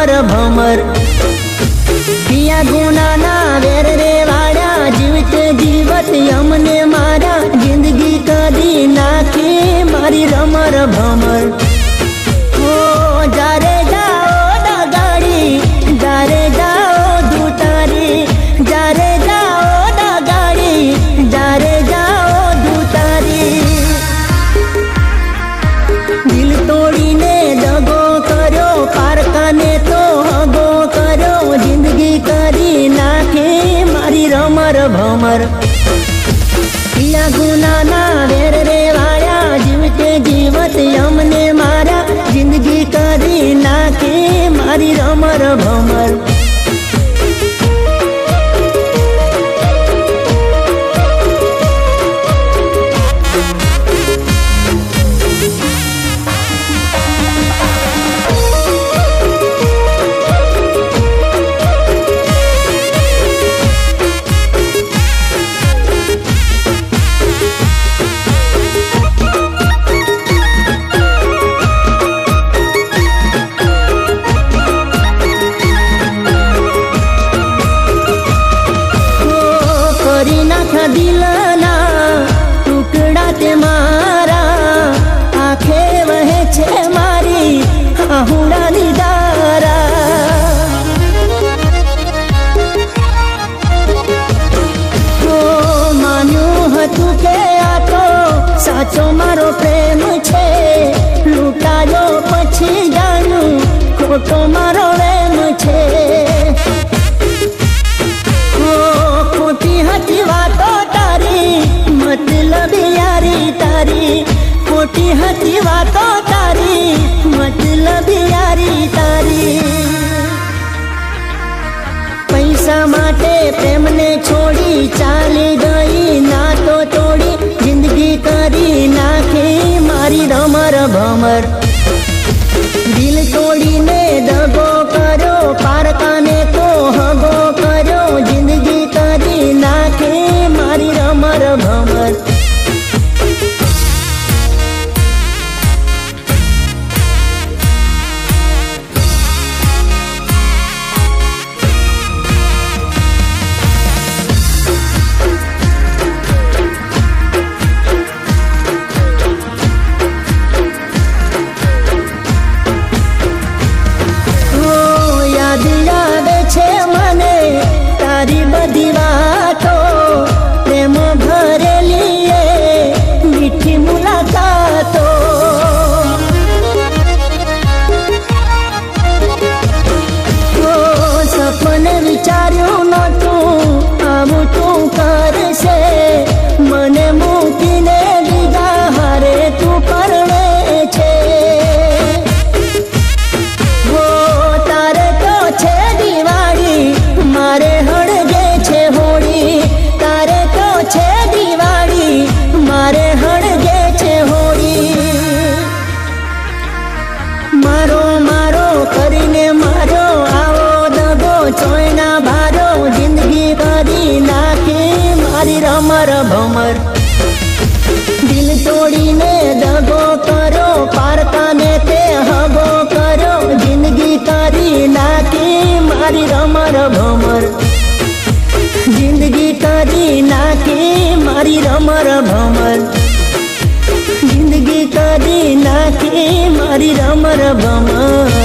रमर भमर। पिया गुनाना वेर रे वाड़ा जीवते जीवत यमने मारा जिंदगी कदी नाखी मारी रमर भमर। ओ जारे जाओ डगाड़ी जारे जाओ दूतारी जारे जाओ डगाड़ी जारे जाओ दूतारी। दिल तोड़ी ने दगो करो पारका ने तो हगो करो जिंदगी करी नाखे मारी रमर भमर। पिया गुनाना वेर रे वाया जीवते जीवत यमने मारा जिंदगी करी नाखे मारी रमर भमर। दिलना टुकड़ा ते मारा आखे वहे छे मारी आहुड़ा निदारा। तो मान्यू हतु के आ तो साचो मारो प्रेम छे लूटायो पछी जानू खोटो मारो प्रेम छे। खोटी वातो तारी मतलब यारी तारी खोटी हती वातो तारी मतलब यारी तारी। पैसा माटे प्रेम ने छोड़ी चाली गई ना तो तोड़ी जिंदगी करी नाखे मारी रमर भमर। दिल तोड़ी ने दगो करो पारका ने तो हगो करो जिंदगी करी नाखे मारी रमर भमर। तारी बधी वातो प्रेम भरेली मीठी मुलाकातो। ओ सपने विचार्यु नतु आमु तू करशे मने मूकीने बीजा हारे तू परणे छे। ओ तारे तो छे दिवाળી मारे हड़गे छे होड़ी तारे तो छे दिवाળી मारे हड़गे छे होड़ी। मारो मारो करीने मारो आवो दगो चोयना भारो जिंदगी करी नाखे मारी रमर भमर। दिल तोड़ी ने दगो करो पारका ने ते हगो करो जिंदगी करी नाखे मारी रमर भमर। जिंदगी करी नाखे मारी रमर भमर। जिंदगी करी नाखे मारी रमर भमर।